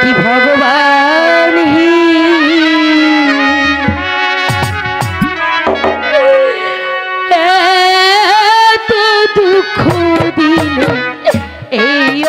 কি ভগবান এত দুঃখ দিলে এই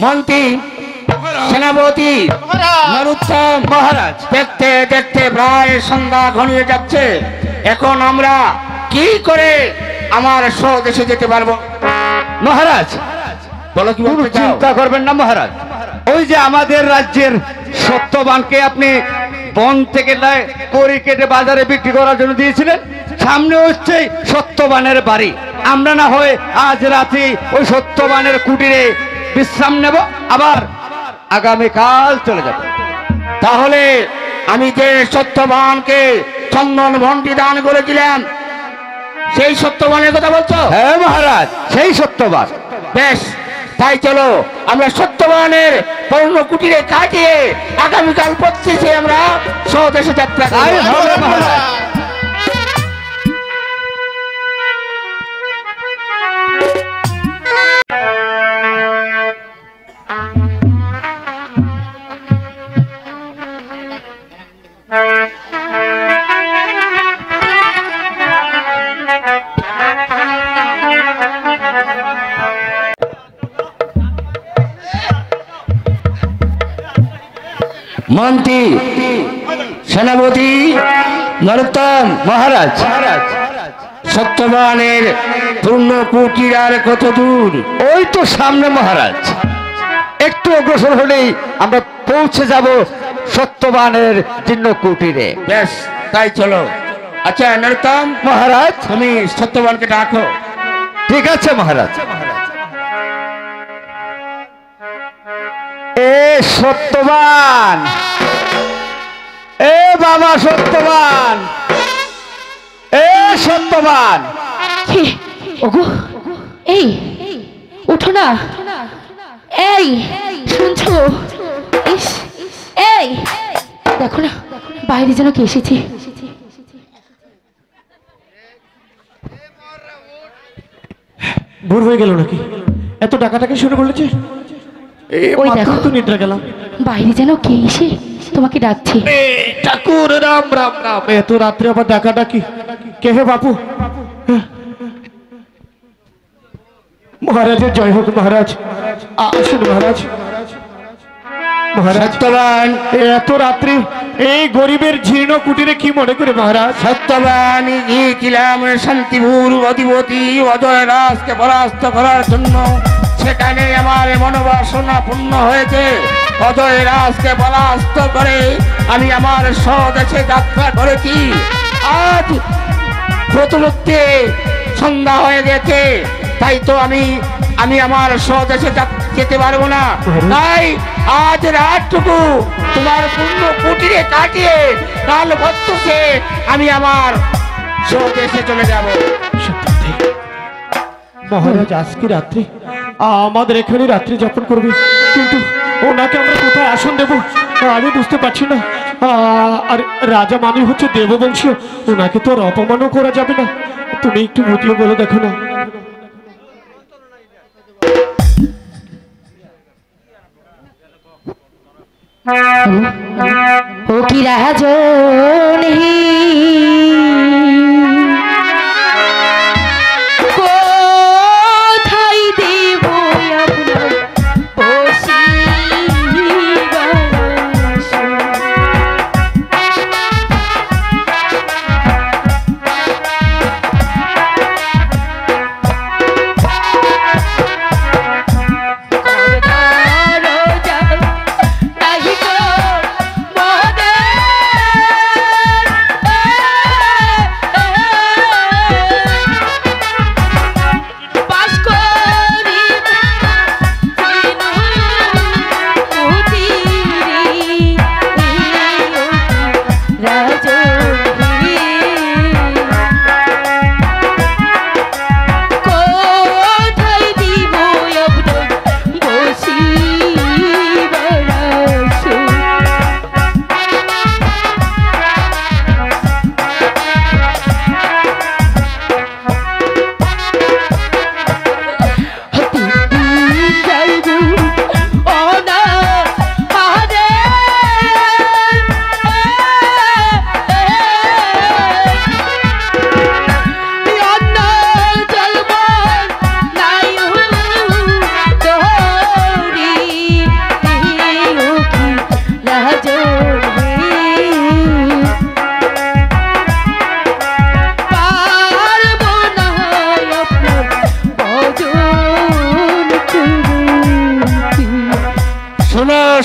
মন্ত্রী সেনাপতি নরোত্তম মহারাজ, দেখতে দেখতে প্রায় সন্ধ্যা ঘনিয়ে যাচ্ছে। এখন আমরা কি করে আমার স্বদেশে যেতে পারবো? মহারাজ বলো, কি বলতে চাও? চিন্তা করবেন না মহারাজ, ওই যে আমাদের রাজ্যের সত্যবানকে আপনি বন থেকে করি কেটে বাজারে বিক্রি করার জন্য দিয়েছিলেন, সামনে হচ্ছে সত্যবানের বাড়ি। আমরা না হয় আজ রাতে ওই সত্যবানের কুটিরে বিশ্রাম নেব, আবার আগামীকাল চলে যাব। তাহলে আমি যে সত্যবানকে চন্দন ভন্টি দান করেছিলাম, সেই সত্যবানের কথা বলছো? হ্যাঁ মহারাজ, সেই সত্যবান। বেশ, তাই চলো আমরা সত্যবানের পূর্ণ কুটিরে কাটিয়ে আগামীকাল পঁচিশে আমরা স্বদেশে যাত্রা তাই হবে মহারাজ। মন্ত্রী সেনাপতি নরোত্তম মহারাজ, সত্যবানের পূর্ণ কুটির আর কত দূর? ওই তো সামনে মহারাজ, একটু অগ্রসর হলেই আমরা পৌঁছে যাব সত্যবানের জীর্ণ কুটিরে। বেশ, তাই চলো। আচ্ছা নরোত্তম মহারাজ, তুমি সত্যবানকে ডাকো। ঠিক আছে মহারাজ। এ সত্যবান, এ বাবা সত্যবান, এ সত্যবান। ওগো, এই উঠো না। এই শুনছো? ইস, এই দেখো না বাইরে যেন কে এসেছে। ভোর হয়ে গেল নাকি? এত ডাকাটাকি শুরু করলেছে। ওই দেখো তো নিদ্রা গেলাম, বাইরে যেন কে এসে তোমাকে ডাকছে। ঠাকুর রাম রাম রাম, এত রাত্রে আবার ডাকাডাকি কে? হে বাপু। মহারাজের জয় হোক মহারাজ। আসুন মহারাজ। মহারাজ, সত্যবান, এত রাত্রি এই গরিবের জীর্ণ কুটিরে কি মনে করে মহারাজ? সত্যবান গিয়েছিলাম শান্তিপুর অধিপতি অজয় রাজকে পরাস্ত করার জন্য। সেখানে আমার মনোবাসনা পূর্ণ হয়েছে। অজয় রাজকে পরাস্ত করে আমি আমার স্বদেশে যাত্রা করেছি। আজ প্রতিমধ্যে সন্ধ্যা হয়ে গেছে, তাই তো আমি আমার স্বদেশে যেতে পারবো না। তাই আজ রাতটুকু তোমার পূর্ণ কুটিরে কাটিয়ে কাল বছরে আমি আমার স্বদেশে চলে যাব। সত্যি মহারাজ আজকে রাত্রি আমাদের এখানে রাত্রি যাপন করবে, কিন্তু ওনাকে আমরা কোথায় আসন দেব আমি বুঝতে পারছি না। আর রাজা মানে হচ্ছে দেববংশীয়, ওনাকে তো আর অপমানও করা যাবে না। তুমি একটু বুঝিয়ে বলে দেখো না। ও কি রাজনী কোথায় দেব আপনার বসিবার আসন?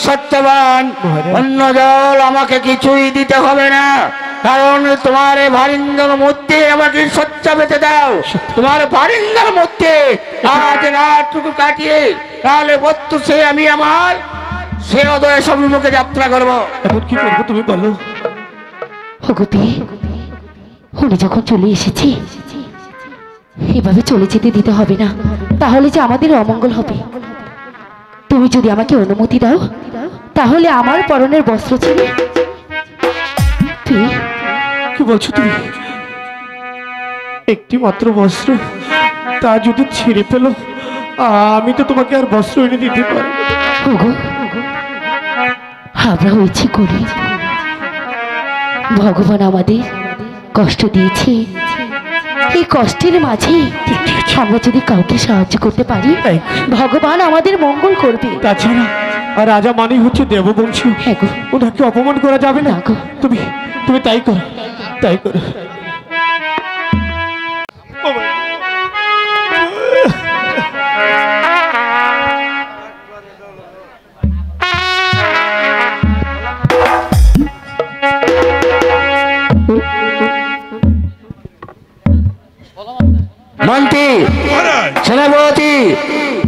সত্যবান, অন্য জল আমাকে কিছুই দিতে হবে না, কারণ তোমার ভারিন্দার মধ্যে আমাকে সচ্চা পেতে দাও। তোমার ভারিন্দার মধ্যে আজ রাতটুকু কাটিয়ে তাহলে বত্তুসে আমি আমার সে উদয় সম্মুখে যাত্রা করবো। এখন কি করবো তুমি বলো। ভগবতী, উনি যখন চলে এসেছি এভাবে চলে যেতে দিতে হবে না, তাহলে যে আমাদের অমঙ্গল হবে। তুমি যদি আমাকে অনুমতি দাও তাহলে আমার পরনের বস্ত্র ছিঁড়ে কি বলছো তুমি? একটি মাত্র বস্ত্র, তা যদি ছিঁড়ে ফেলো আমি তো তোমাকে আর বস্ত্র এনে দিতে পারবো না। ওগো, আমরা হয়েছি করি, ভগবান আমাদের কষ্ট দিয়েছে, এই কষ্টের মাঝে আমরা যদি কাউকে সাহায্য করতে পারি ভগবান আমাদের মঙ্গল করবে। তাছাড়া আর রাজা মানে হচ্ছে দেববংশী, হ্যাঁ গো। ওনাকে অপমান করা যাবে না। না গো। তুমি তুমি তাই করো, তাই করো। মন্ত্রী, সেনাপতি,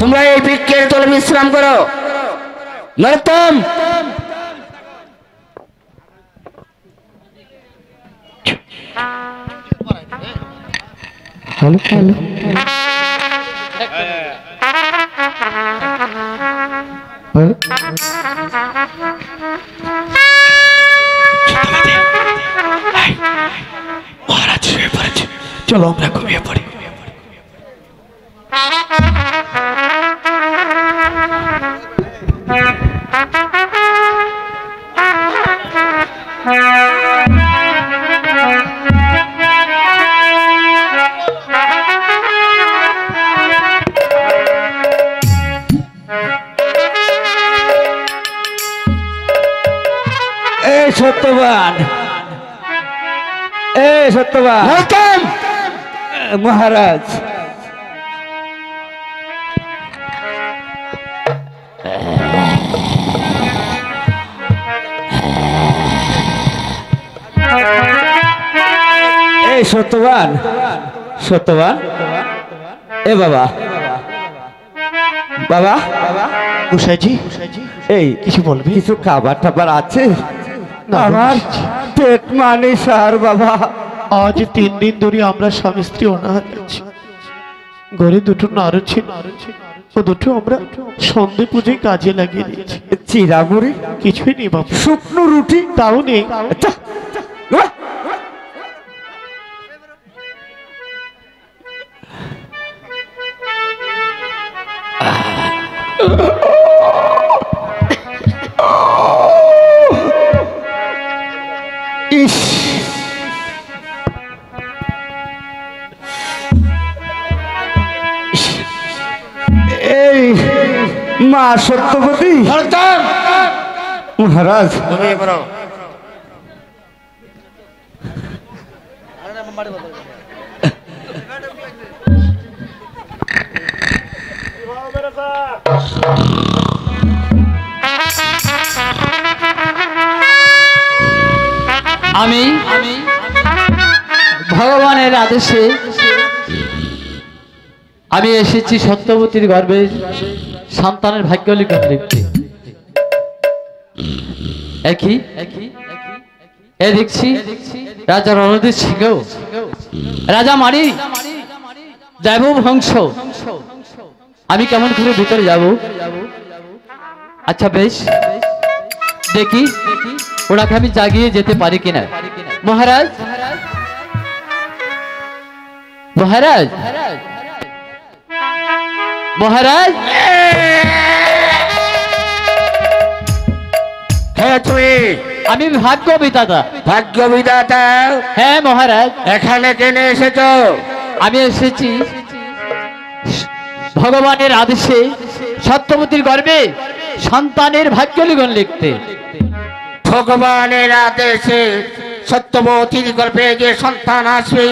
তোমরা এই বৃক্ষের তলে বিশ্রাম করো। নরোত্তম, হ্যালো হ্যালো মহারাজ শুয়ে পড়েছে, চলো আমরা ঘুমিয়ে পড়ি। এই সত্যবান, এই সত্যবান নরোত্তম, মহারাজ, এই সত্যবান, সত্যবান, এ বাবা, বাবা, গোসাইজি, এই কিছু বলবি? কিছু খাবার টাবার আছে? না, আমার পেট মানে সার বাবা, আজ 3 দিন ধরে আমরা স্বামী স্ত্রী অনাহার আছি। ঘরে দুটো নারদ ছিল, ও দুটো আমরা সন্ধে পুজোয় কাজে লাগিয়ে দিয়েছি। চিরামুড়ি, কিছুই নেই বাবু, শুকনো রুটি, তাও নেই। আচ্ছা, ইস, এই মা সত্যবতী মহারাজ, তুমি বলো। আমি ভগবানের আদেশে আমি এসেছি সত্যবতীর গর্ভে সন্তানের ভাগ্য লিখন লিখতে। একই এ দেখছি রাজা রণজিৎ সিংহ, রাজা মারি দেব বংশ। আমি কেমন করে ভিতরে যাব? আচ্ছা বেশ, দেখি ওনাকে আমি জাগিয়ে যেতে পারি কিনা। মহারাজ, মহারাজ, মহারাজ, হ্যাঁ তুমি আমি ভাগ্য বিধাতা। ভাগ্য বিধাতা? হ্যাঁ মহারাজ, এখানে কেনে এসেছো? আমি এসেছি ভগবানের আদেশে সত্যবতীর গর্ভে সন্তানের ভাগ্য লিখন লিখতে। ভগবানের আদেশে সত্যবতীর গর্ভে যে সন্তান আসবে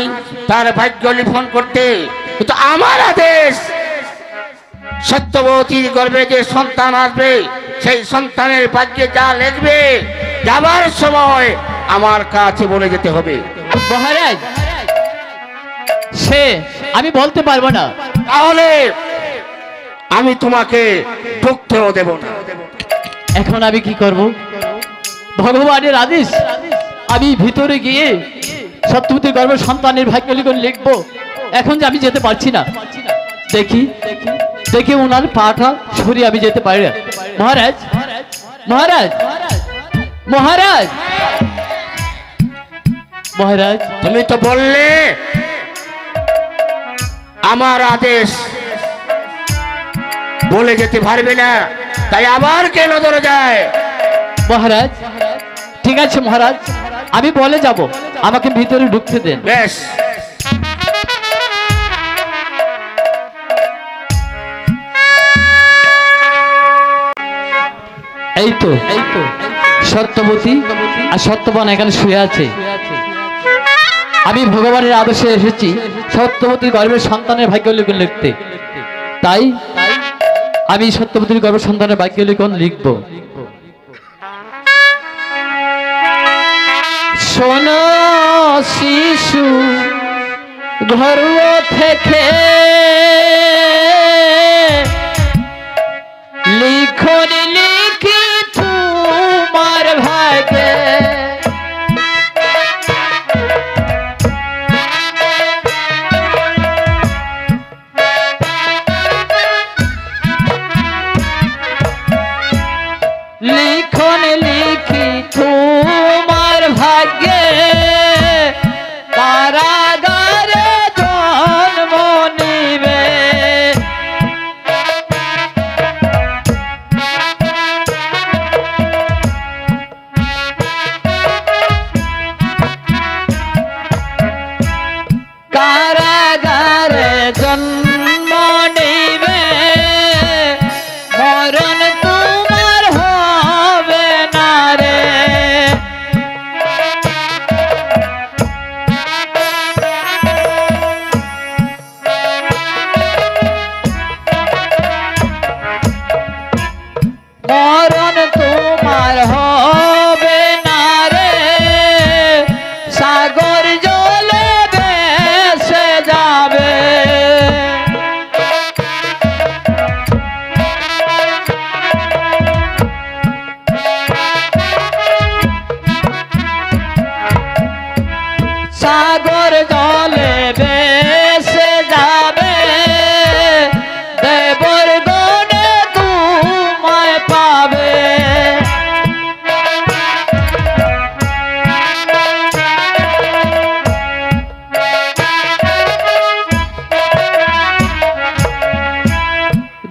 তার ভাগ্য লিখন করতে? কিন্তু আমার আদেশ সত্যবতীর গর্ভে যে সন্তান আসবে সেই সন্তানের ভাগ্যে যা লিখবে যাবার সময় আমার কাছে বলে যেতে হবে। মহারাজ, সে আমি বলতে পারবো না। তাহলে আমি তোমাকে ঢুকতেও দেব না। এখন আমি কি করব? ভগবানের আদেশ, আমি ভিতরে গিয়ে সত্যবতীর গর্ভে সন্তানের ভাগ্য লিখন লিখবো। এখন যে আমি যেতে পারছি না, দেখি দেখি ওনার পাটা সরিয়ে আমি যেতে পারি না। মহারাজ, মহারাজ, মহারাজ, মহারাজ, তুমি তো বললে আমার আদেশ বলে যেতে পারবে না, তাই আবার কেন ধরে যায়? মহারাজ, ঠিক আছে মহারাজ, আমি বলে যাব, আমাকে ভিতরে ঢুকতে দেন। বেশ, এই তো সত্যবতী আর সত্যবান এখানে শুয়ে আছে। আমি ভগবানের আদেশে এসেছি সত্যবতীর গর্ভের সন্তানের ভাগ্য লিখন লিখতে। তাই আমি সত্যবতীর গর্ভের সন্তানের ভাগ্য লিখন লিখব। শোনো শিশু গর্ভ থেকে লিখন লিখি তোমার ভাগ্যে, লিখন লিখি তোমার ভাগ্যে, কারাগারে জন্ম নিবে। সাগর জলে ভেসে যাবে দেবর গনে তোমায় পাবে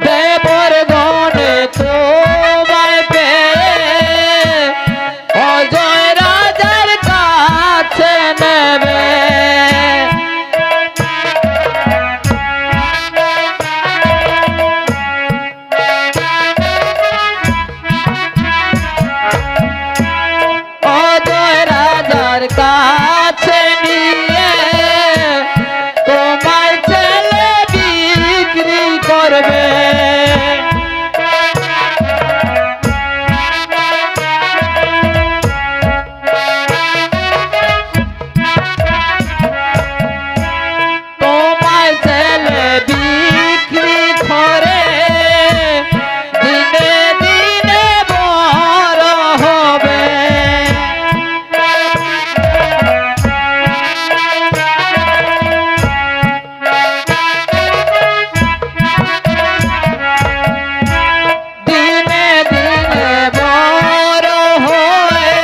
দেবর গনে তোমায় পেয়ে অজয় রাজার কাছে নেবে অজয় রাজার কাছে নিয়ে তোমার ছেলে বিক্রি করবে তোমার ছেলে বিক্রি করে দিনে দিনে বড় হবে দিনে দিনে বড় হয়ে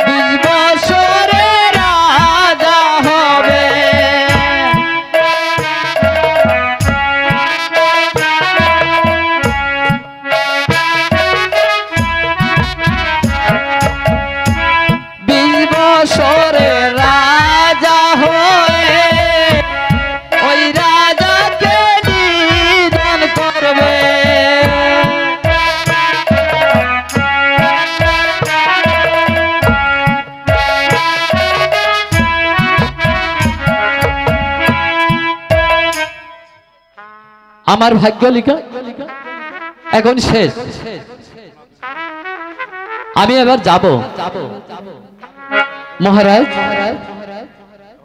20 বছরে রাজা হবে বিশ বছরে রাজা হয়ে ওই রাজাকে নিধন করবে আমার ভাগ্য লিখা এখন শেষ আমি এবার যাব মহারাজ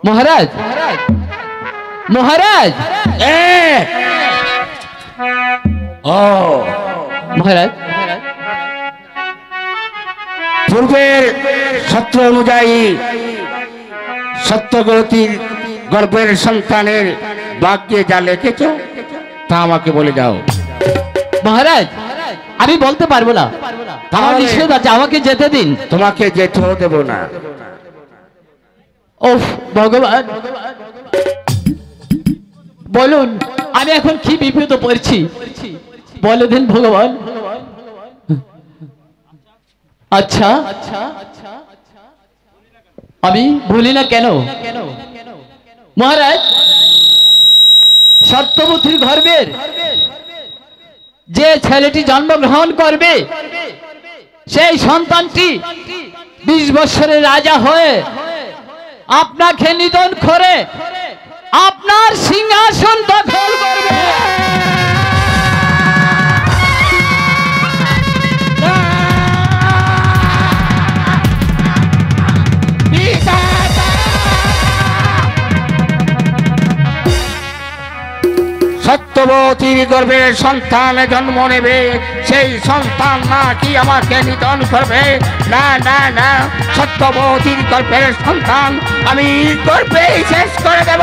মহারাজ মহারাজ এ ও মহারাজ পূর্বের সত্য অনুযায়ী সত্যগ্রতির গর্ভের সন্তানের ভাগ্যে যা লিখেছ তা আমাকে বলে যাও। মহারাজ আমি বলতে পারবো না আমার নিষেধ আছে আমাকে যেতে দিন তোমাকে যেতেও দেব না। ওহ ভগবান বলুন আমি এখন কি বিপদে পড়ছি বলে দিন ভগবান। আচ্ছা আমি ভুলি না কেন মহারাজ সত্যবতীর গর্ভের যে ছেলেটি জন্মগ্রহণ করবে সেই সন্তানটি 20 বছরের রাজা হয়ে আপনাকে নিধন করে আপনার সিংহাসন দখল করবে। সত্যবতীর গর্ভের সন্তান জন্ম নেবে সেই সন্তান নাকি আমাকে নিধন করবে। না না না, সত্যবতীর গর্ভের সন্তান আমি গর্ভেই শেষ করে দেব।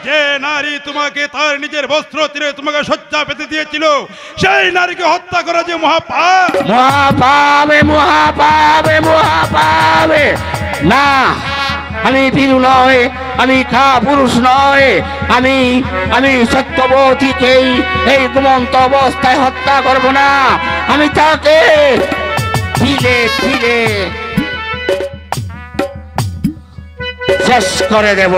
যে নারী তোমাকে তার নিজের বস্ত্র তীরে তোমাকে শয্যা পেতে দিয়েছিল সেই নারীকে হত্যা করা যে মহাপাপ। মহাপাবে মহাপাবে মহাপাবে। না, আমি ভীরু নয়, আমি খা পুরুষ নয়, আমি সত্যবতীকেই এই ঘুমন্ত অবস্থায় হত্যা করব না। আমি তাকে ধীরে ধীরে শেষ করে দেব।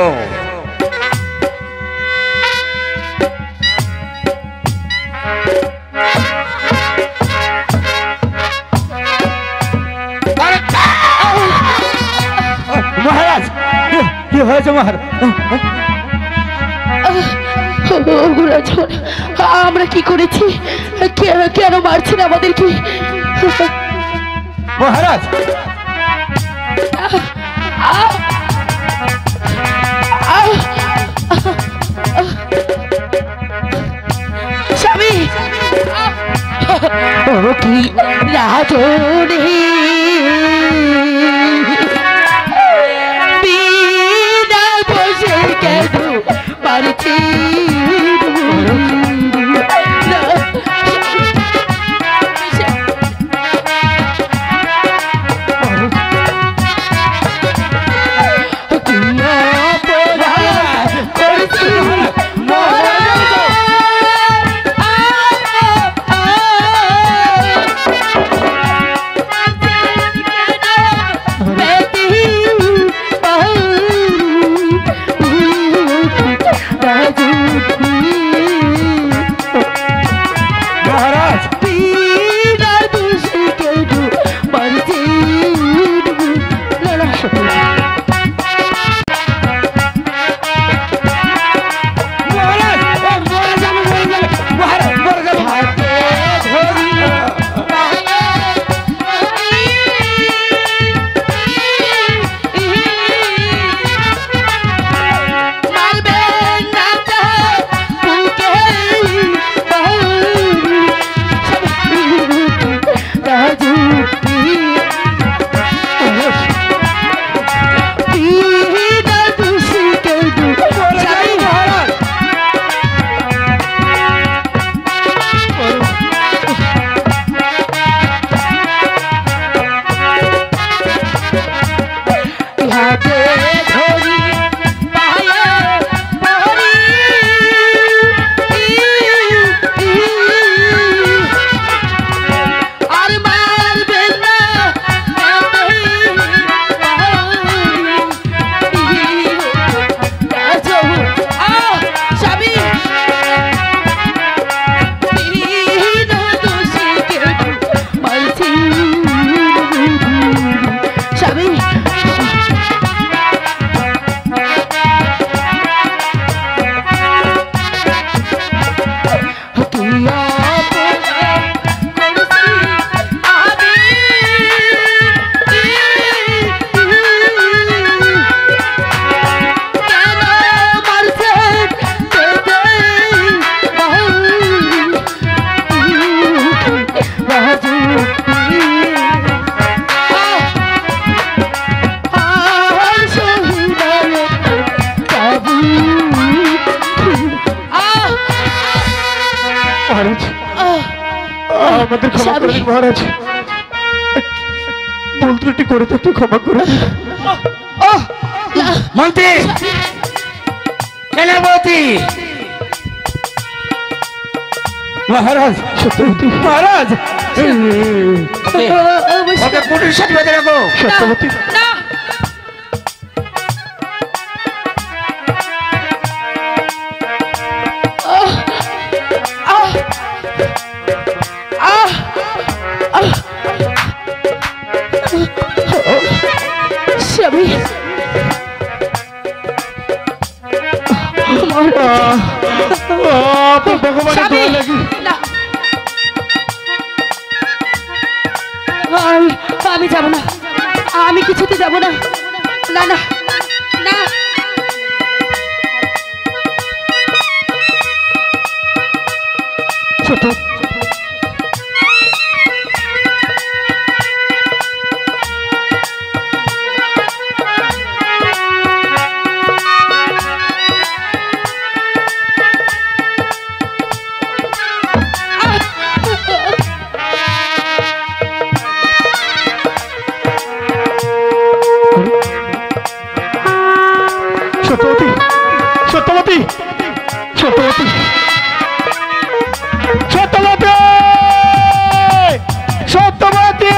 মহারাজ কি হয়েছে মহারাজ? আমরা কি করেছি? কেন মারছেন আমাদেরকে? মহারাজ স্বামী কি রাজনী আমাদের ক্ষমা করে দিন মহারাজ, ভুল ত্রুটি করে থাকলে ক্ষমা করে দিন। মন্ত্রী সেনাপতি মহারাজ, সত্যবতী, মহারাজ, ওকে পুলিশ সাথে বেঁধে রাখো। সত্যবতী, স্বামী, ভগবানের স্বামী, দয়া লাগে। না। আমি যাব না, আমি কিছুতে যাব না, না না না। সত্য, সত্যবতী, সত্যবতী, সত্যবতী, সত্যবতী, সত্যবতী,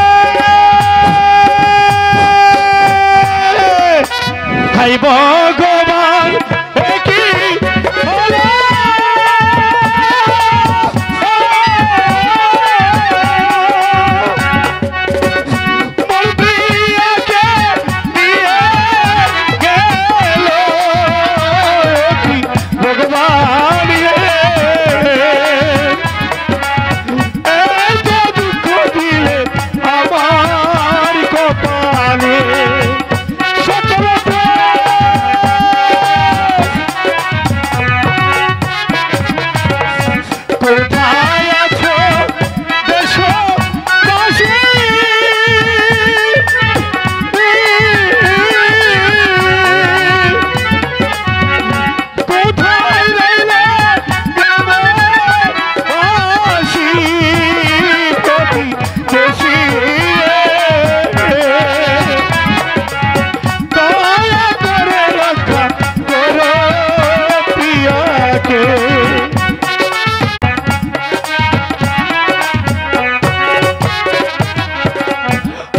হাই ভগবান, এ কি হলো? মন্ত্রীকে নিয়ে গেল, এ কি ভগবান রে, এই যে দুঃখ দিলে আমার কপালে। সত্যবতী, কোথায় আছো দেশবাসী? কোথায় রইলে গ্রামবাসী? প্রতিবেশী দয়া করে রক্ষা করো প্রিয়াকে।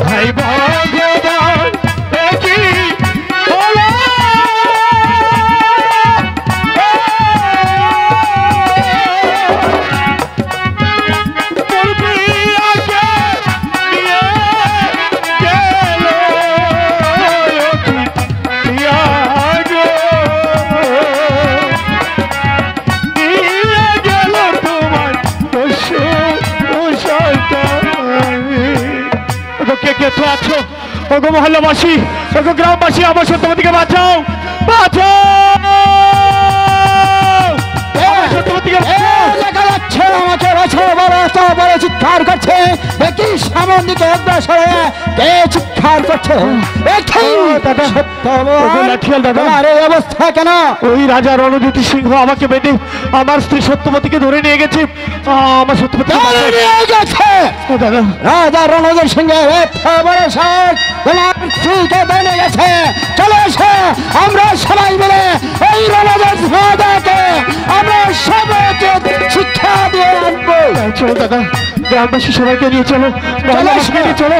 হাই ভগবান, এ কি হলো? মন্ত্রীকে নিয়ে গেল, প্রিয়া গো, নিয়ে গেল তোমার পশু সন্তান। ওগো কে কে তো আছো? ওগো মহল্লাবাসী, ওগো গ্রামবাসী, আমার সত্যবতীকে বাঁচাও, বাঁচাও, আমার সত্যবতীকে বাঁচাও। দেখা যাচ্ছে আমাকে বছর বড় চিৎকার করছে, কি সামন দিকে অগ্রসর হয়ে কে চিৎকার করছে? দাদা, ওগো লাঠিয়াল দাদা, তোমার এই অবস্থা কেন? ওই রাজা রণজ্যোতি সিংহ আমাকে বেঁধে আমার স্ত্রী সত্যবতীকে ধরে নিয়ে গেছে। আমার সত্যবতী ধরে নিয়ে গেছে দাদা, রাজা রণজিৎ সিংহের বড় সাহস, তোমার স্ত্রীকে বেঁধে গেছে। চলে এসে আমরা সবাই মিলে এই রণজিৎ রাজাকে আমরা সবাইকে শিক্ষা দিয়ে আনবো। চলো দাদা, গ্রামবাসী সবাইকে নিয়ে চলো, মহল্লাবাসীকে নিয়ে চলো।